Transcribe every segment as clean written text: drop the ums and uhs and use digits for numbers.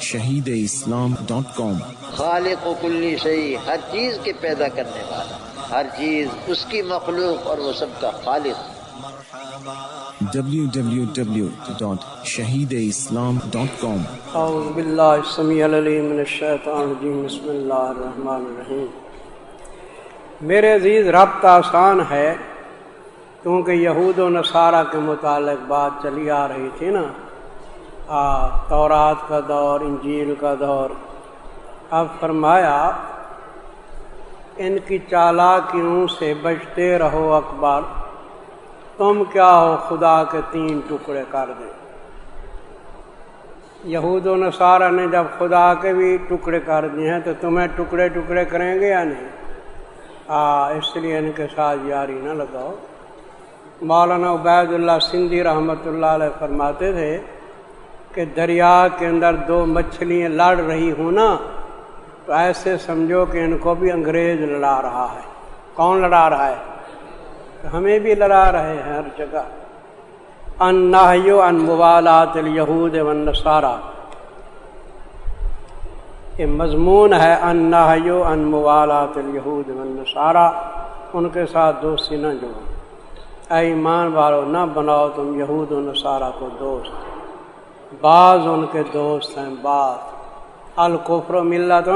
www.shahideislam.com خالق و کلی شیء، ہر چیز کے پیدا کرنے والا، ہر چیز اس کی مخلوق اور وہ سب کا خالق۔ www.shahideislam.com اعوذ باللہ السمیع العلیم من الشیطان الرجیم، بسم اللہ الرحمن الرحیم۔ میرے عزیز، ربط آسان ہے، کیونکہ یہود و نصارہ کے متعلق بات چلی آ رہی تھی نا، تورات کا دور، انجیل کا دور۔ اب فرمایا ان کی چالاکیوں سے بچتے رہو اکبر، تم کیا ہو خدا کے 3 ٹکڑے کر دیں۔ یہود و نصارہ نے جب خدا کے بھی ٹکڑے کر دیے ہیں تو تمہیں ٹکڑے ٹکڑے کریں گے یا نہیں؟ اس لیے ان کے ساتھ یاری نہ لگاؤ۔ مولانا عبید اللہ سندھی رحمۃ اللہ علیہ فرماتے تھے کہ دریا کے اندر 2 مچھلیاں لڑ رہی ہوں نا، تو ایسے سمجھو کہ ان کو بھی انگریز لڑا رہا ہے۔ کون لڑا رہا ہے؟ ہمیں بھی لڑا رہے ہیں ہر جگہ۔ النہی عن موالات الیہود والنصارى، یہ مضمون ہے النہی عن موالات الیہود والنصارى، ان کے ساتھ دوستی نہ جوڑو۔ اے ایمان والو، نہ بناؤ تم یہود و نصارہ کو دوست، بعض ان کے دوست ہیں بعض۔ الکفر ملۃ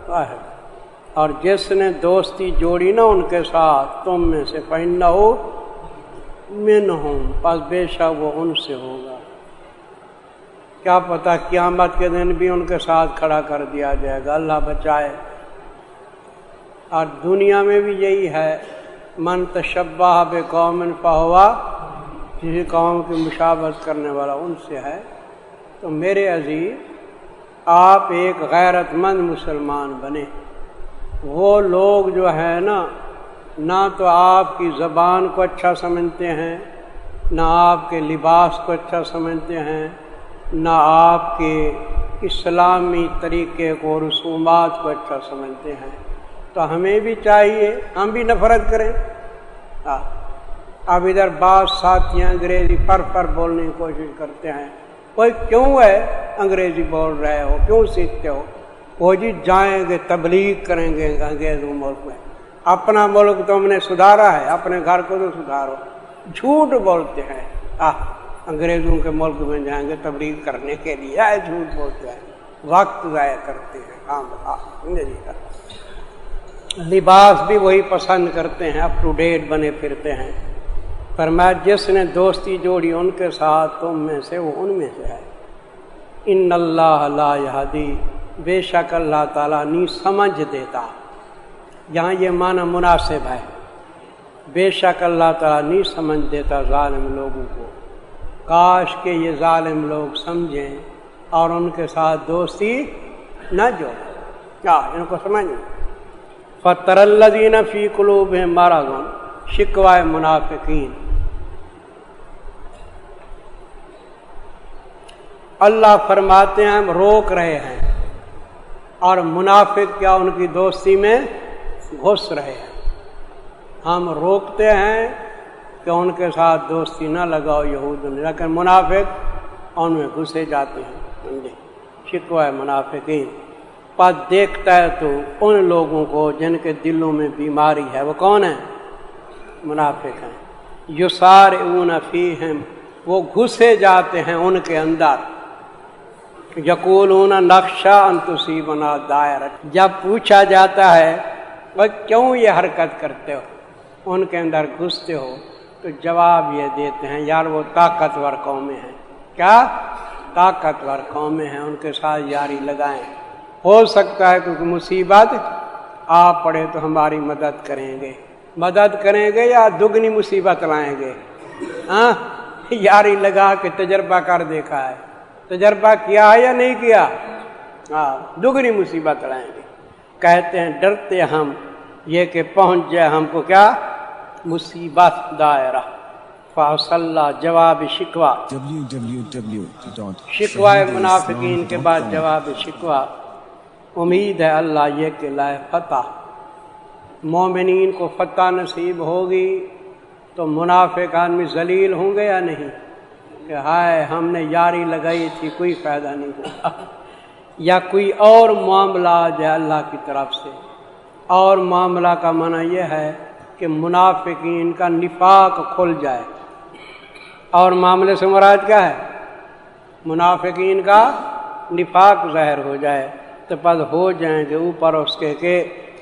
واحدہ، اور جس نے دوستی جوڑی نا ان کے ساتھ تم میں سے، فإنہ منہم، پس بے شک وہ ان سے ہوگا۔ کیا پتہ قیامت کے دن بھی ان کے ساتھ کھڑا کر دیا جائے گا، اللہ بچائے۔ اور دنیا میں بھی یہی ہے، من تشبہ بقوم فہو، کسی قوم کی مشابہت کرنے والا ان سے ہے۔ تو میرے عزیز، آپ ایک غیرت مند مسلمان بنے۔ وہ لوگ جو ہے نا، نہ تو آپ کی زبان کو اچھا سمجھتے ہیں، نہ آپ کے لباس کو اچھا سمجھتے ہیں، نہ آپ کے اسلامی طریقے کو، رسومات کو اچھا سمجھتے ہیں۔ تو ہمیں بھی چاہیے ہم بھی نفرت کریں۔ اب ادھر بعض ساتھیاں انگریزی پر بولنے کی کوشش کرتے ہیں، کوئی کیوں ہے انگریزی بول رہے ہو، کیوں سیکھتے ہو؟ وہ جی جائیں گے تبلیغ کریں گے انگریزوں ملک میں، اپنا ملک تم نے سدھارا ہے، اپنے گھر کو تو سدھارو۔ جھوٹ بولتے ہیں، انگریزوں کے ملک میں جائیں گے تبلیغ کرنے کے لیے، جھوٹ بولتے ہیں، وقت ضائع کرتے ہیں۔ لباس بھی وہی پسند کرتے ہیں، اپ ٹو ڈیٹ بنے پھرتے ہیں۔ فرمایا جس نے دوستی جوڑی ان کے ساتھ تم میں سے، وہ ان میں سے ہے۔ ان اللہ لا یہدی، بے شک اللہ تعالیٰ نہیں سمجھ دیتا۔ یہاں یہ معنی مناسب ہے، بے شک اللہ تعالیٰ نہیں سمجھ دیتا ظالم لوگوں کو۔ کاش کہ یہ ظالم لوگ سمجھیں اور ان کے ساتھ دوستی نہ جوڑیں، کیا ان کو سمجھیں۔ فَتَرَى الَّذِينَ فِي قُلُوبِهِم مَرَضٌ، شکوہ منافقین۔ اللہ فرماتے ہیں ہم روک رہے ہیں، اور منافق کیا ان کی دوستی میں گھس رہے ہیں۔ ہم روکتے ہیں کہ ان کے ساتھ دوستی نہ لگاؤ یہود، لیکن منافق ان میں گھسے جاتے ہیں۔ شکوہ منافقین۔ پس دیکھتا ہے تو ان لوگوں کو جن کے دلوں میں بیماری ہے، وہ کون ہیں؟ منافق ہیں۔ یسارعون فیہم، وہ گھسے جاتے ہیں ان کے اندر۔ یقولون نخشی ان تصیبنا دائرۃ، جب پوچھا جاتا ہے وہ کیوں یہ حرکت کرتے ہو، ان کے اندر گھستے ہو، تو جواب یہ دیتے ہیں یار وہ طاقتور قومیں ہیں۔ کیا؟ طاقتور قومیں ہیں، ان کے ساتھ یاری لگائیں، ہو سکتا ہے کیونکہ مصیبت آ پڑے تو ہماری مدد کریں گے۔ مدد کریں گے یا دگنی مصیبت لائیں گے؟ یاری لگا کے تجربہ کر دیکھا ہے، تجربہ کیا ہے یا نہیں کیا؟ دگنی مصیبت لائیں گے۔ کہتے ہیں ڈرتے ہم یہ کہ پہنچ جائے ہم کو کیا؟ مصیبت دائرہ۔ فاصلہ، جواب شکوہ، شکوہ منافقین کے بعد جواب شکوہ۔ امید ہے اللہ یہ کہ لائے فتح، مومنین کو فتح نصیب ہوگی تو منافق آدمی ذلیل ہوں گے یا نہیں؟ کہ ہائے ہم نے یاری لگائی تھی کوئی فائدہ نہیں ہوا، یا کوئی اور معاملہ جو ہے اللہ کی طرف سے. اور معاملہ کا معنی یہ ہے کہ منافقین کا نفاق کھل جائے. اور معاملے سے مراد کیا ہے؟ منافقین کا نفاق ظاہر ہو جائے تو پس ہو جائیں گے اوپر اس کے کہ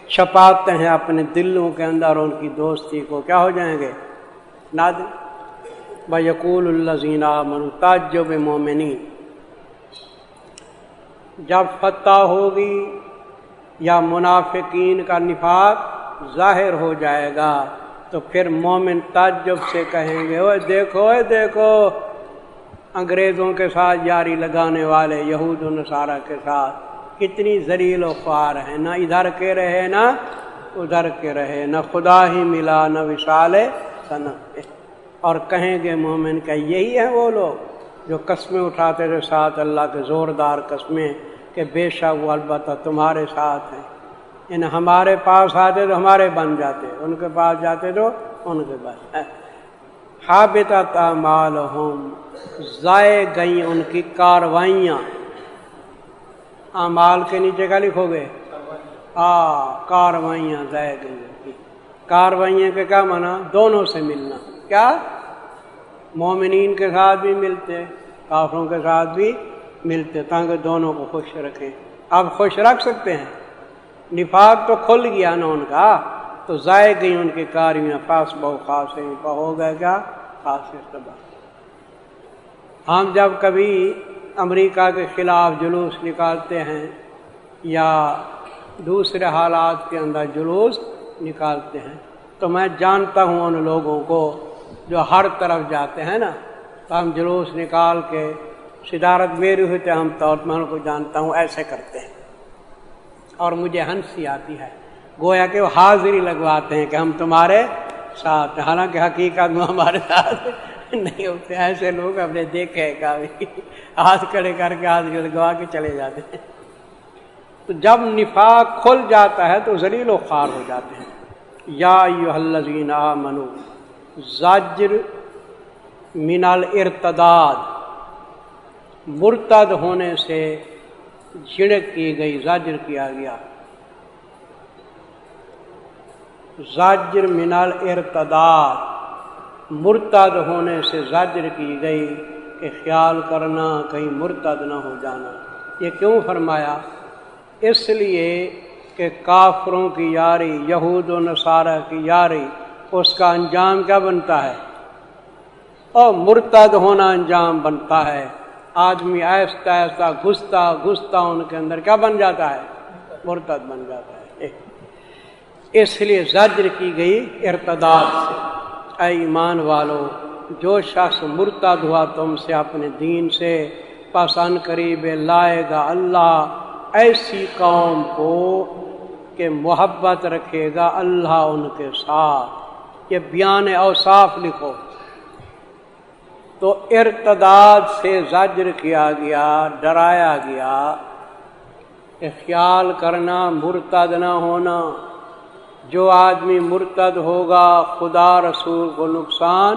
چھپاتے ہیں اپنے دلوں کے اندر ان کی دوستی کو، کیا ہو جائیں گے؟ نادم. وَيَقُولُ الَّذِينَ آمَنُوا تعجب مومنین. جب فتح ہوگی یا منافقین کا نفاق ظاہر ہو جائے گا تو پھر مومن تعجب سے کہیں گے اوے دیکھو اوے دیکھو انگریزوں کے ساتھ یاری لگانے والے یہود و نصارہ کے ساتھ کتنی ذلیل و خوار ہیں، نہ ادھر کے رہے نہ ادھر کے رہے، نہ خدا ہی ملا نہ وصال صنم. اور کہیں گے مومن کہ یہی ہیں وہ لوگ جو قسمیں اٹھاتے تھے ساتھ اللہ کے زوردار قسمیں کہ بے شک وہ البتہ تمہارے ساتھ ہیں. ان ہمارے پاس آتے تو ہمارے بن جاتے، ان کے پاس جاتے تو ان کے بن. حابطت اعمالہم، ضائع گئیں ان کی کاروائیاں. اعمال کے نیچے کیا لکھو گے؟ کاروائیاں ضائع گئیں ان کی. کاروائیاں کے کیا معنی؟ دونوں سے ملنا. کیا؟ مومنین کے ساتھ بھی ملتے، کافروں کے ساتھ بھی ملتے تاکہ دونوں کو خوش رکھیں. اب خوش رکھ سکتے ہیں؟ نفاق تو کھل گیا نا ان کا، تو ضائع گئی ان کی کاریاں. خاص بہو خاص ہو گئے کیا؟ خاص تباہ. ہم جب کبھی امریکہ کے خلاف جلوس نکالتے ہیں یا دوسرے حالات کے اندر جلوس نکالتے ہیں تو میں جانتا ہوں ان لوگوں کو جو ہر طرف جاتے ہیں نا، تو ہم جلوس نکال کے صدارت میری ہوئی تو ہم طور میں ان کو جانتا ہوں ایسے کرتے ہیں اور مجھے ہنسی آتی ہے، گویا کہ وہ حاضری لگواتے ہیں کہ ہم تمہارے ساتھ، حالانکہ حقیقت میں ہمارے ساتھ نہیں ہوتے. ایسے لوگ ہم نے دیکھے کبھی ہاتھ کھڑے کر کے حاضری لگوا کے چلے جاتے ہیں. تو جب نفاق کھل جاتا ہے تو ذلیل و خوار ہو جاتے ہیں. یا ایھا الذین آمنوا، زجر من الارتداد، مرتد ہونے سے جھڑک کی گئی، زجر کیا گیا. زجر من الارتداد، مرتد ہونے سے زجر کی گئی کہ خیال کرنا کہیں مرتد نہ ہو جانا. یہ کیوں فرمایا؟ اس لیے کہ کافروں کی یاری، یہود و نصارہ کی یاری، اس کا انجام کیا بنتا ہے؟ اور مرتد ہونا انجام بنتا ہے. آدمی آہستہ آہستہ گھستا ان کے اندر کیا بن جاتا ہے؟ مرتد بن جاتا ہے. اس لیے زجر کی گئی ارتداد سے. اے ایمان والو، جو شخص مرتد ہوا تم سے اپنے دین سے، پس ان قریب لائے گا اللہ ایسی قوم کو کہ محبت رکھے گا اللہ ان کے ساتھ. یہ بیان اوصاف لکھو. تو ارتداد سے زجر کیا گیا، ڈرایا گیا کہ خیال کرنا مرتد نہ ہونا. جو آدمی مرتد ہوگا خدا رسول کو نقصان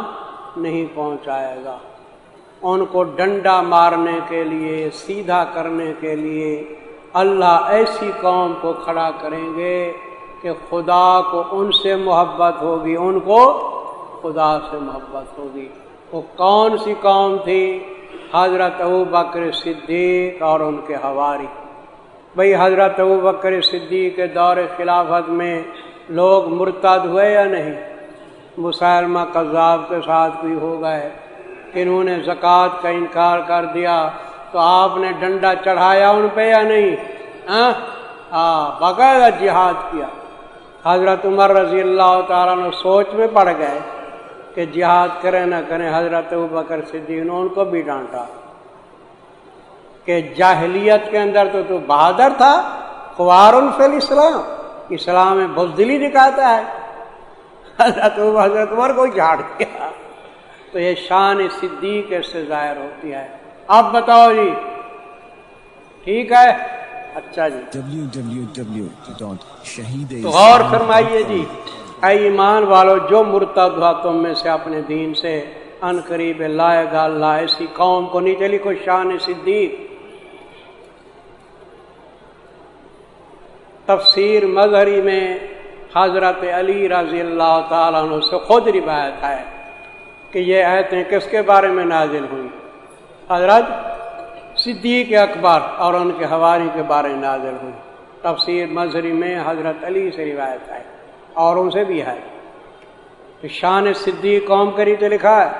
نہیں پہنچائے گا. ان کو ڈنڈا مارنے کے لیے، سیدھا کرنے کے لیے اللہ ایسی قوم کو کھڑا کریں گے کہ خدا کو ان سے محبت ہوگی، ان کو خدا سے محبت ہوگی. وہ کون سی قوم تھی؟ حضرت ابوبکر صدیق اور ان کے حواری. بھئی حضرت ابوبکر صدیق کے دور خلافت میں لوگ مرتد ہوئے یا نہیں؟ مسیلمہ کذاب کے ساتھ بھی ہو گئے، انہوں نے زکوٰۃ کا انکار کر دیا تو آپ نے ڈنڈا چڑھایا ان پہ یا نہیں؟ باقاعدہ جہاد کیا. حضرت عمر رضی اللہ تعالیٰ عنہ سوچ میں پڑ گئے کہ جہاد کریں نہ کریں. حضرت ابوبکر صدیق نے ان کو بھی ڈانٹا کہ جاہلیت کے اندر تو بہادر تھا، خوار فی الاسلام، اسلام میں بزدلی دکھاتا ہے. حضرت عمر کو جھاڑ دیا. تو یہ شان صدیق سے ظاہر ہوتی ہے. اب بتاؤ جی، ٹھیک ہے؟ اچھا جی، تو غور فرمائیے جی. اے ایمان والو، جو مرتد ہوا تم میں سے اپنے دین سے، ان قریب لائے گا اللہ ایسی قوم کو. نیچے لکھو شان صدیق. تفسیر مظہری میں حضرت علی رضی اللہ تعالیٰ عنہ سے خود روایت ہے کہ یہ آیتیں کس کے بارے میں نازل ہوئی؟ حضرت صدیق اکبر اور ان کے حواری کے بارے میں نازل ہوئی۔ تفسیر مظہری میں حضرت علی سے روایت ہے، اوروں سے بھی ہے۔ شان صدیق قوم کری تو لکھا ہے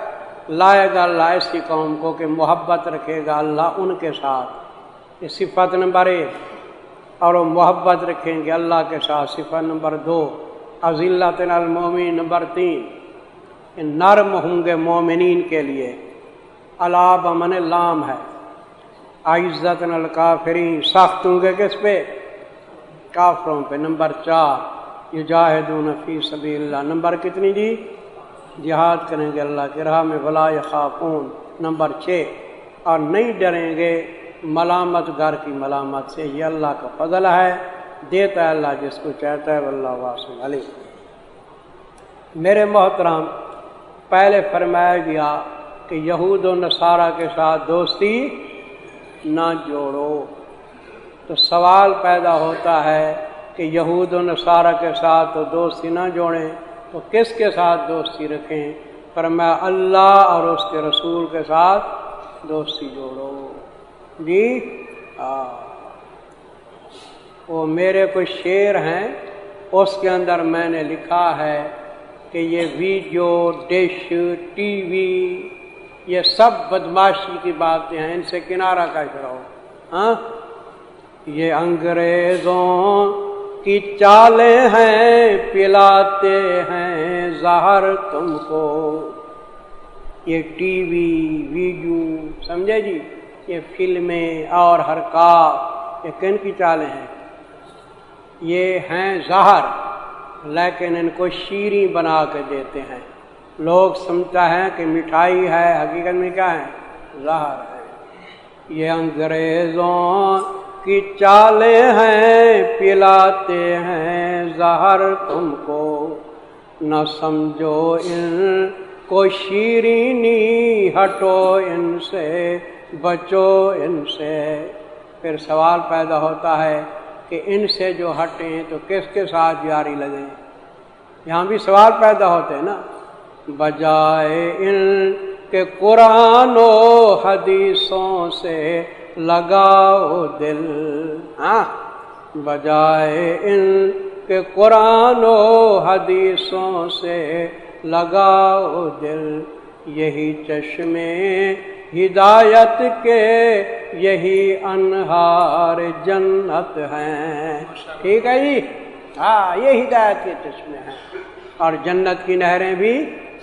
لائے گا اللہ ایسی قوم کو کہ محبت رکھے گا اللہ ان کے ساتھ، یہ صفت نمبر 1، اور وہ محبت رکھیں گے اللہ کے ساتھ، صفت نمبر 2۔ اذلۃ علی المؤمنین نمبر 3، نرم ہوں گے مومنین کے لیے، الا بمن لام ہے، عزت الکافرین، سخت ہوں گے کس پہ؟ کافروں پہ۔ نمبر 4، یجاہدون فی سبیل اللہ، نمبر کتنی جی؟ جہاد کریں گے اللہ کی راہ میں، ولا یخافون، نمبر 6، اور نہیں ڈریں گے ملامت گر کی ملامت سے، یہ اللہ کا فضل ہے، دیتا ہے اللہ جس کو چاہتا ہے، واللہ واسع علیم۔ میرے محترم، پہلے فرمایا گیا کہ یہود و نصارہ کے ساتھ دوستی نہ جوڑو، تو سوال پیدا ہوتا ہے کہ یہود و نصارہ کے ساتھ تو دوستی نہ جوڑیں تو کس کے ساتھ دوستی رکھیں؟ فرمایا اللہ اور اس کے رسول کے ساتھ دوستی جوڑو۔ جی وہ میرے کچھ شعر ہیں، اس کے اندر میں نے لکھا ہے کہ یہ ویڈیو، ڈش، ٹی وی، یہ سب بدماشی کی باتیں ہیں، ان سے کنارہ کش رہو۔ ہاں، یہ انگریزوں کی چالیں ہیں، پلاتے ہیں زہر تم کو، یہ ٹی وی، ویڈیو، سمجھے جی، یہ فلمیں اور حرکات، یہ کن کی چالیں ہیں؟ یہ ہیں زہر، لیکن ان کو شیریں بنا کے دیتے ہیں۔ لوگ سمجھتا ہے کہ مٹھائی ہے، حقیقت میں کیا ہے؟ زہر ہے۔ یہ انگریزوں کی چالیں ہیں، پلاتے ہیں زہر تم کو، نہ سمجھو ان کو شیرینی، ہٹو ان سے، بچو ان سے۔ پھر سوال پیدا ہوتا ہے کہ ان سے جو ہٹیں تو کس کے ساتھ جاری لگیں؟ یہاں بھی سوال پیدا ہوتے ہیں نا۔ بجائے ان کے قرآن و حدیثوں سے لگاؤ دل، ہاں، بجائے ان کے قرآن و حدیثوں سے لگاؤ دل، یہی چشمے ہدایت کے، یہی انہار جنت ہیں۔ ٹھیک ہے جی، ہاں، یہ ہدایت کے چشمے ہیں اور جنت کی نہریں بھی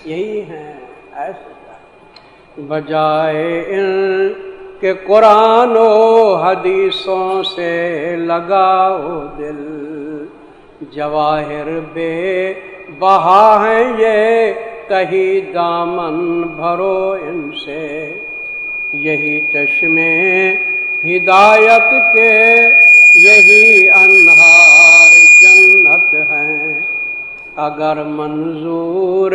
یہی ہیں۔ ایسے بجائے ان کہ قرآن و حدیثوں سے لگاؤ دل، جواہر بے بہا ہیں یہ، کہیں دامن بھرو ان سے، یہی چشمے ہدایت کے، یہی انہار جنت ہیں۔ اگر منظور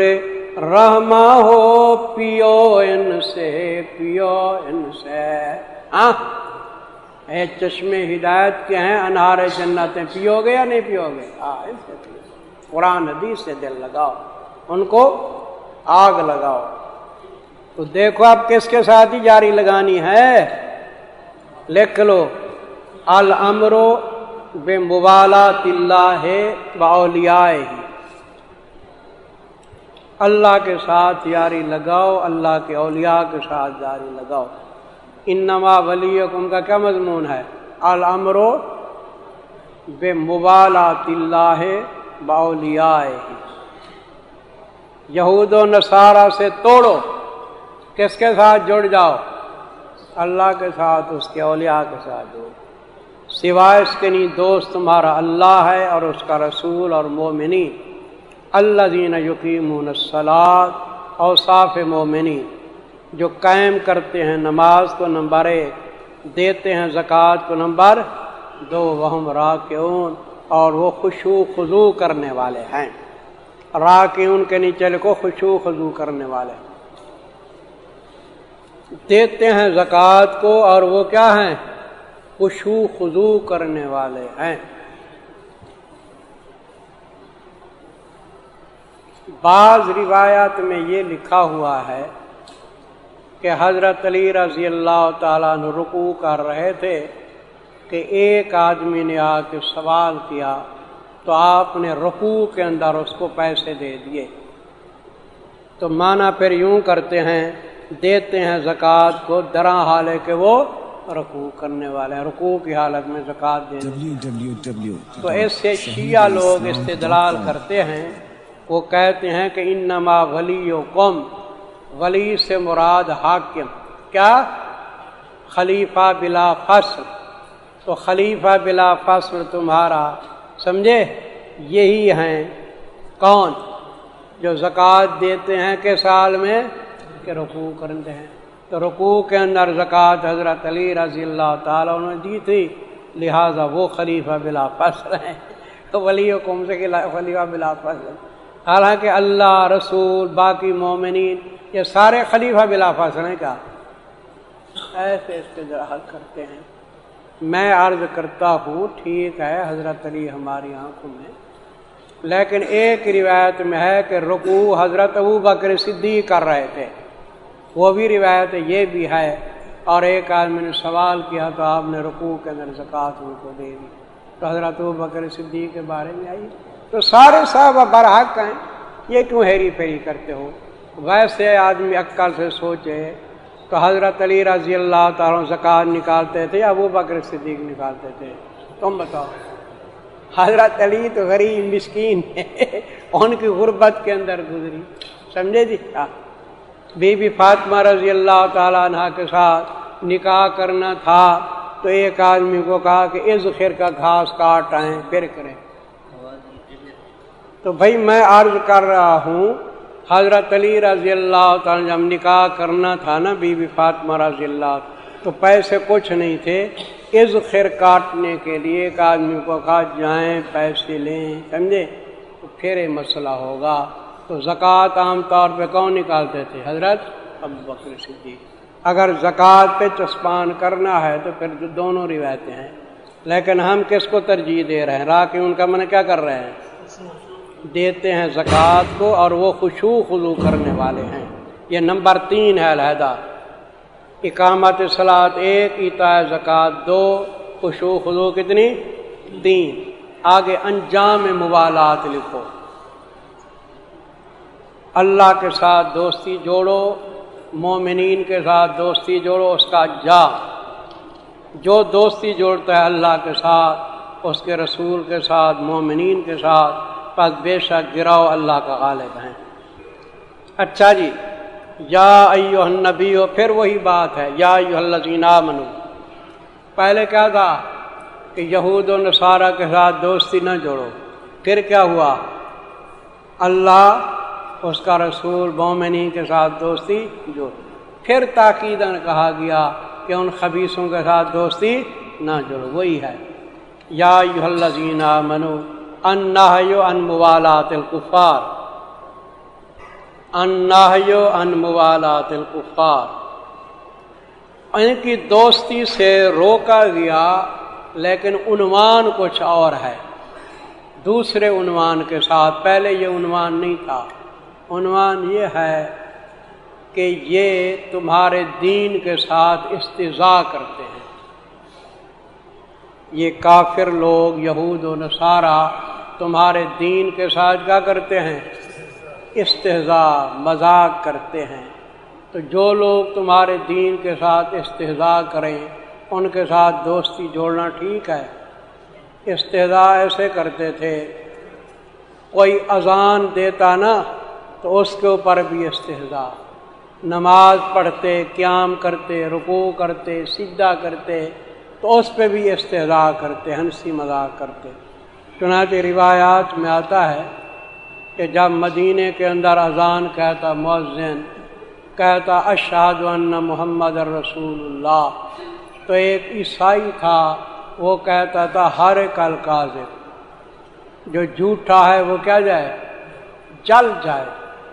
رحماں ہو، پیو ان سے، پیو ان سے۔ ہاں، اے چشمے ہدایت کے ہیں، انہار جنتیں، پیو گے یا نہیں پیو گے؟ ہاں، ان سے پیو۔ قرآن حدیث سے دل لگاؤ، ان کو آگ لگاؤ۔ تو دیکھو اب کس کے ساتھ ہی جاری لگانی ہے، لکھ لو، الامر بموالات اللہ واولیائہ، اللہ کے ساتھ یاری لگاؤ، اللہ کے اولیاء کے ساتھ یاری لگاؤ۔ انما ولیکم کا کیا مضمون ہے؟ الامر بموالات اللہ واولیائہ۔ یہود و نصارہ سے توڑو، کس کے ساتھ جڑ جاؤ؟ اللہ کے ساتھ، اس کے اولیاء کے ساتھ جڑو۔ سوائے اس کے نہیں دوست تمہارا اللہ ہے اور اس کا رسول اور مومنین۔ الذین یقیمون الصلاۃ، اوصاف مومنین، جو قائم کرتے ہیں نماز کو نمبر 1، دیتے ہیں زکوٰۃ کو نمبر 2، وہم راکعون، اور وہ خشوع خضوع کرنے والے ہیں۔ راکعون کے نیچے لکھو خشوع خضوع کرنے والے، دیتے ہیں زکوٰۃ کو اور وہ کیا ہیں؟ خشوع خضوع کرنے والے ہیں۔ بعض روایات میں یہ لکھا ہوا ہے کہ حضرت علی رضی اللہ تعالیٰ عنہ رکوع کر رہے تھے کہ ایک آدمی نے آ کے سوال کیا تو آپ نے رکوع کے اندر اس کو پیسے دے دیے. تو معنی پھر یوں کرتے ہیں دیتے ہیں زکوٰۃ کو درا حال ہے کہ وہ رکوع کرنے والے ہیں, رکوع کی حالت میں زکوٰۃ دے دیں. تو اس سے شیعہ لوگ استدلال کرتے ہیں, وہ کہتے ہیں کہ انما ولیکم, ولی سے مراد حاکم, کیا خلیفہ بلا فصل. تو خلیفہ بلا فصل تمہارا سمجھے یہی ہیں کون جو زکوٰۃ دیتے ہیں کہ سال میں کہ رکوع کرتے ہیں. تو رکوع کے اندر زکوٰۃ حضرت علی رضی اللہ تعالیٰ نے دی تھی, لہٰذا وہ خلیفہ بلا فصل ہیں. تو ولی قوم سے خلیفہ بلا فصل, حالانکہ اللہ رسول باقی مومنین یہ سارے خلیفہ بلا فصل ہیں. کیا ایسے استدلال کرتے ہیں. میں عرض کرتا ہوں ٹھیک ہے حضرت علی ہماری آنکھوں میں, لیکن ایک روایت میں ہے کہ رکوع حضرت ابو بکر صدیق کر رہے تھے, وہ بھی روایت یہ بھی ہے. اور ایک آدمی نے سوال کیا تو آپ نے رکوع کے اندر زکوٰۃ ان کو دے دی. تو حضرت ابو بکر صدیق کے بارے میں آئی. تو سارے صحابہ برحق ہیں, یہ کیوں ہیری پھیری کرتے ہو؟ ویسے آدمی عقل سے سوچے تو حضرت علی رضی اللہ تعالیٰ زکوٰۃ نکالتے تھے یا ابو بکر صدیق نکالتے تھے؟ تم بتاؤ. حضرت علی تو غریب مسکین ہے, ان کی غربت کے اندر گزری, سمجھے جی. بی بی فاطمہ رضی اللہ تعالیٰ عنہ کے ساتھ نکاح کرنا تھا تو ایک آدمی کو کہا کہ اذخر کا گھاس کاٹ آئیں پھر کریں. تو بھائی میں عرض کر رہا ہوں حضرت علی رضی اللہ تعالیٰ جب نکاح کرنا تھا نا بی بی فاطمہ رضی اللہ, تو پیسے کچھ نہیں تھے, اذخر کاٹنے کے لیے ایک آدمی کو کہا جائیں پیسے لیں, سمجھے, تو پھر یہ مسئلہ ہوگا. تو زکوٰۃ عام طور پہ کون نکالتے تھے؟ حضرت ابو بکر صدیق. اگر زکوٰۃ پہ چسپان کرنا ہے تو پھر جو دونوں روایتیں ہیں, لیکن ہم کس کو ترجیح دے رہے ہیں؟ راکع ان کا من کیا کر رہے ہیں؟ دیتے ہیں زکوٰۃ کو, اور وہ خشوع خضوع کرنے والے ہیں. یہ نمبر 3 ہے علیحدہ. اقامت صلاۃ 1, ایتاء زکوٰۃ 2, خشوع خضوع کتنی؟ 3. آگے انجام موالات لکھو. اللہ کے ساتھ دوستی جوڑو, مومنین کے ساتھ دوستی جوڑو, اس کا جا جو دوستی جوڑتا ہے اللہ کے ساتھ, اس کے رسول کے ساتھ, مومنین کے ساتھ, پس بے شک گراؤ اللہ کا غالب ہیں. اچھا جی, یا ایھا النبی, پھر وہی بات ہے یا ایھا الذین آمنوا. پہلے کیا تھا کہ یہود و نصارہ کے ساتھ دوستی نہ جوڑو, پھر کیا ہوا؟ اللہ اس کا رسول مومنین کے ساتھ دوستی جوڑو. پھر تاکیداً کہا گیا کہ ان خبیثوں کے ساتھ دوستی نہ جوڑو. وہی ہے یا ایھا الذین آمنوا النہی عن موالات الکفار, النہی عن موالات الکفار. ان کی دوستی سے روکا گیا, لیکن عنوان کچھ اور ہے, دوسرے عنوان کے ساتھ. پہلے یہ عنوان نہیں تھا. عنوان یہ ہے کہ یہ تمہارے دین کے ساتھ استہزاء کرتے ہیں. یہ کافر لوگ یہود و نصارہ تمہارے دین کے ساتھ کیا کرتے ہیں؟ استہزاء, مذاق کرتے ہیں. تو جو لوگ تمہارے دین کے ساتھ استہزاء کریں ان کے ساتھ دوستی جوڑنا ٹھیک ہے. استہزاء ایسے کرتے تھے, کوئی اذان دیتا نا تو اس کے اوپر بھی استہزاء, نماز پڑھتے, قیام کرتے, رکوع کرتے, سجدہ کرتے, تو اس پہ بھی استہزاء کرتے, ہنسی مذاق کرتے. چنانچہ روایات میں آتا ہے کہ جب مدینے کے اندر اذان کہتا مؤذن, کہتا اشہد ان محمد رسول اللہ, تو ایک عیسائی تھا وہ کہتا تھا ہر کل کاذب, جو جھوٹا ہے وہ کیا جائے؟ جل جائے.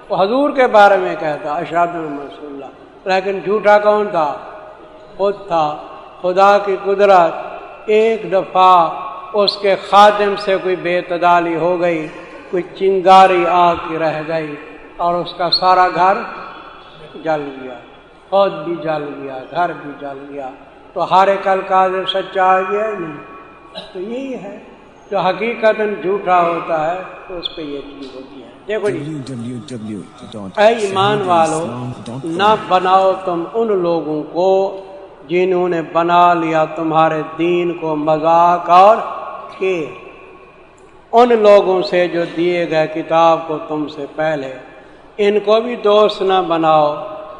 وہ حضور کے بارے میں کہتا اشہد ان رسول اللہ, لیکن جھوٹا کون تھا؟ خود تھا. خدا کی قدرت, ایک دفعہ اس کے خادم سے کوئی بے اعتدالی ہو گئی, کوئی چنگاری آگ کی رہ گئی اور اس کا سارا گھر جل گیا، خود بھی جل گیا، گھر بھی جل گیا، تو ہر ایک القاذب سچا آ گیا نہیں؟ تو یہی ہے جو حقیقتاً جھوٹا ہوتا ہے تو اس پہ یہ چیز ہوتی ہے۔ دیکھو جی، اے ایمان والو، نہ بناؤ تم ان لوگوں کو جنہوں نے بنا لیا تمہارے دین کو مذاق اور کھیل، ان لوگوں سے جو دیے گئے کتاب کو تم سے پہلے، ان کو بھی دوست نہ بناؤ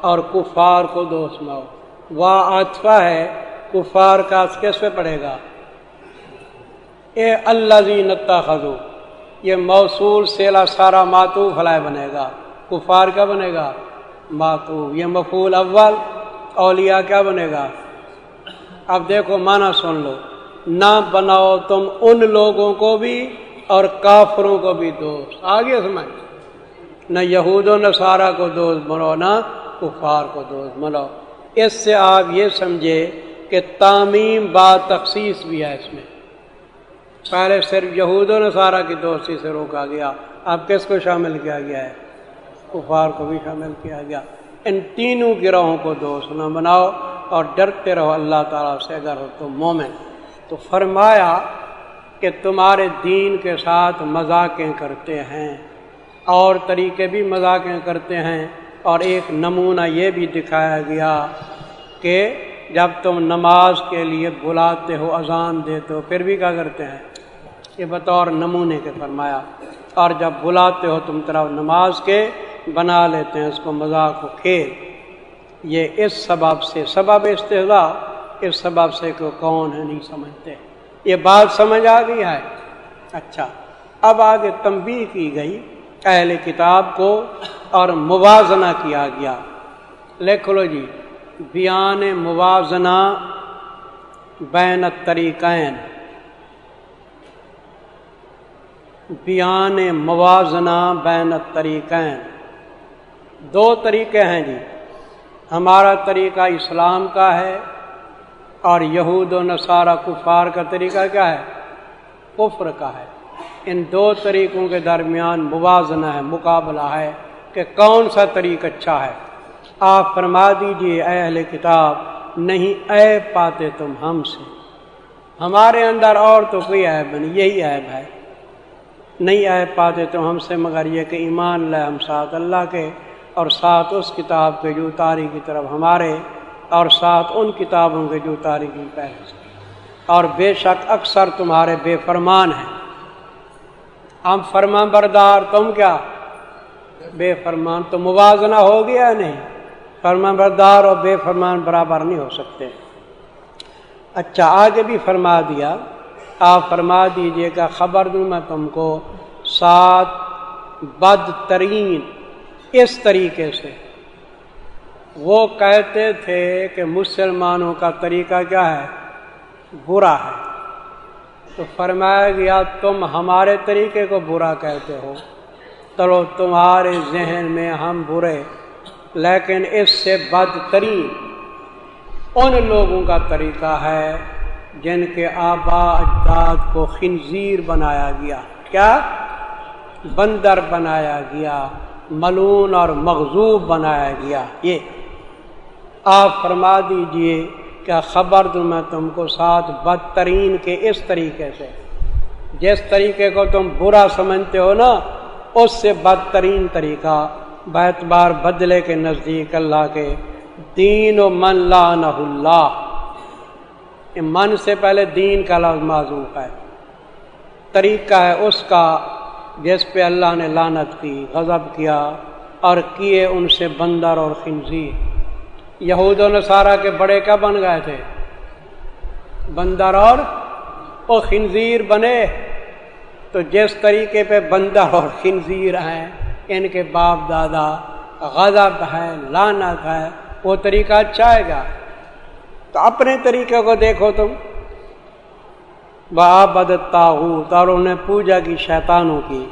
اور کفار کو دوست نہ ہو۔ عاطفہ ہے کفار کا، کس پہ پڑے گا؟ اے الذین اتخذوا، یہ موصول سیلا سارا معطوف علیہ بنے گا، کفار کیا بنے گا؟ معطوف، یہ مفعول اول، اولیاء کیا بنے گا؟ اب دیکھو معنی سن لو، نہ بناؤ تم ان لوگوں کو بھی اور کافروں کو بھی دوست، آگے سمجھ، نہ یہود و نصارہ کو دوست بنو نہ کفار کو دوست بنو۔ اس سے آپ یہ سمجھے کہ تعمیم با تخصیص بھی ہے اس میں، پہلے صرف یہود و نصارہ کی دوستی سے روکا گیا، اب کس کو شامل کیا گیا ہے؟ کفار کو بھی شامل کیا گیا۔ ان تینوں گروہوں کو دوست نہ بناؤ اور ڈرتے رہو اللہ تعالیٰ سے اگر ہو تو مومن۔ تو فرمایا کہ تمہارے دین کے ساتھ مذاقیں کرتے ہیں اور طریقے بھی مذاقیں کرتے ہیں، اور ایک نمونہ یہ بھی دکھایا گیا کہ جب تم نماز کے لیے بلاتے ہو، اذان دیتے ہو، پھر بھی کیا کرتے ہیں؟ یہ بطور نمونے کے فرمایا، اور جب بلاتے ہو تم طرف نماز کے بنا لیتے ہیں اس کو مذاق و کھیل۔ یہ اس سبب سے، سبب استہزاء، اس سبب سے کہ کون ہے نہیں سمجھتے۔ یہ بات سمجھ آ گئی ہے؟ اچھا، اب آگے تنبیہ کی گئی اہل کتاب کو اور موازنہ کیا گیا۔ لکھ لو جی، بیان موازنہ بین الطریقین، بیان موازنہ بین الطریقین، دو طریقے ہیں جی، ہمارا طریقہ اسلام کا ہے اور یہود و نصارہ کفار کا طریقہ کیا ہے؟ کفر کا ہے۔ ان دو طریقوں کے درمیان موازنہ ہے، مقابلہ ہے کہ کون سا طریق اچھا ہے۔ آپ فرما دیجئے اے اہل کتاب، نہیں عیب پاتے تم ہم سے، ہمارے اندر اور تو کوئی عیب نہیں، یہی عیب ہے، نہیں عیب پاتے تم ہم سے مگر یہ کہ ایمان لائے ہم ساتھ اللہ کے اور ساتھ اس کتاب کے جو اتاری کی طرف ہمارے، اور ساتھ ان کتابوں کے جو اتاری کی پہلے سے، اور بے شک اکثر تمہارے بے فرمان ہیں، ہم فرمان بردار تم کیا بے فرمان، تو موازنہ ہو گیا نہیں؟ فرمان بردار اور بے فرمان برابر نہیں ہو سکتے۔ اچھا، آگے بھی فرما دیا، آپ فرما دیجئے کہ خبر دوں میں تم کو ساتھ بدترین، اس طریقے سے وہ کہتے تھے کہ مسلمانوں کا طریقہ کیا ہے؟ برا ہے، تو فرمایا گیا تم ہمارے طریقے کو برا کہتے ہو، چلو تمہارے ذہن میں ہم برے، لیکن اس سے بدترین ان لوگوں کا طریقہ ہے جن کے آبا اجداد کو خنزیر بنایا گیا، کیا؟ بندر بنایا گیا، ملعون اور مغضوب بنایا گیا۔ یہ آپ فرما دیجئے کیا خبر دوں میں تم کو ساتھ بدترین کے اس طریقے سے، جس طریقے کو تم برا سمجھتے ہو نا، اس سے بدترین طریقہ باعتبار بدلے کے نزدیک اللہ کے، دین و من لعنہ اللہ، من سے پہلے دین کا لفظ معذوف ہے، طریقہ ہے اس کا جس پہ اللہ نے لعنت کی، غضب کیا اور کیے ان سے بندر اور خنزیر۔ یہود و نصارہ کے بڑے کیا بن گئے تھے؟ بندر اور وہ خنزیر بنے۔ تو جس طریقے پہ بندر اور خنزیر ہیں، ان کے باپ دادا، غضب ہے، لعنت ہے، وہ طریقہ اچھا ہے گا؟ تو اپنے طریقے کو دیکھو تم، وَعَبَدَ الطَّاغُوتَ، اور انہوں نے پوجا کی شیطانوں کی،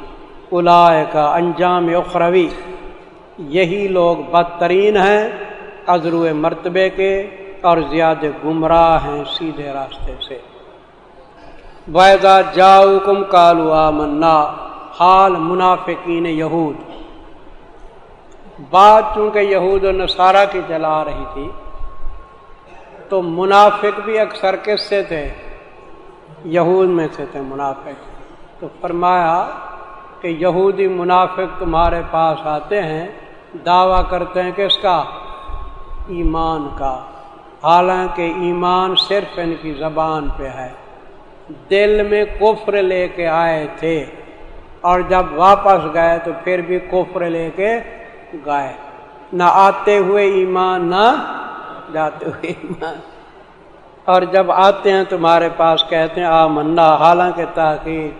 اولئک انجام اخروی، یہی لوگ بدترین ہیں ازرو مرتبے کے اور زیادہ گمراہ ہیں سیدھے راستے سے۔ وَإِذَا جَاءُوكُمْ قَالُوا آمَنَّا، حال منافقین یہود. بات چونکہ یہود و نصارہ کی چلا رہی تھی تو منافق بھی اکثر کس سے تھے؟ یہود میں سے تھے منافق. تو فرمایا کہ یہودی منافق تمہارے پاس آتے ہیں، دعویٰ کرتے ہیں کس کا؟ ایمان کا، حالانکہ ایمان صرف ان کی زبان پہ ہے، دل میں کفر لے کے آئے تھے اور جب واپس گئے تو پھر بھی کفر لے کے گئے، نہ آتے ہوئے ایمان نہ جاتے ہوئے ایمان. اور جب آتے ہیں تمہارے پاس کہتے ہیں آمنا، حالانکہ تحقیق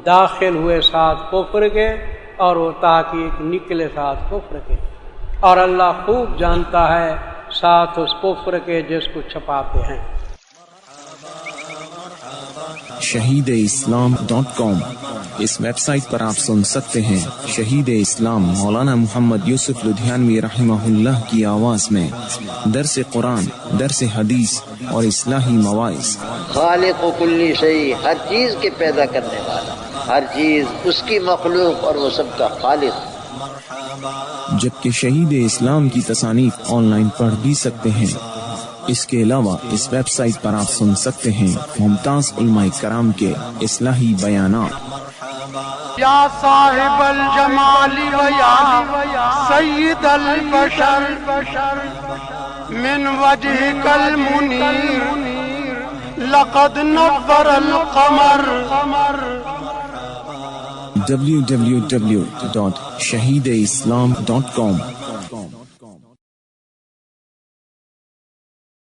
داخل ہوئے ساتھ کفر کے اور وہ تحقیق نکلے ساتھ کفر کے، اور اللہ خوب جانتا ہے ساتھ اس کفر کے جس کو چھپاتے ہیں. shahideislam.com اس ویب سائٹ پر آپ سن سکتے ہیں شہید اسلام مولانا محمد یوسف لدھیانوی رحمہ اللہ کی آواز میں درس قرآن، درس حدیث اور اصلاحی مواعظ. خالق و کلی شیء، ہر چیز کے پیدا کرنے والا، ہر چیز اس کی مخلوق اور وہ سب کا خالق. جبکہ شہید اسلام کی تصانیف آن لائن پڑھ بھی سکتے ہیں. اس کے علاوہ اس ویب سائٹ پر آپ سن سکتے ہیں ممتاز علماء کرام کے اصلاحی بیانات. یا صاحب الجمال و یا سید البشر من وجهك المنیر لقد نور القمر. www.shahideislam.com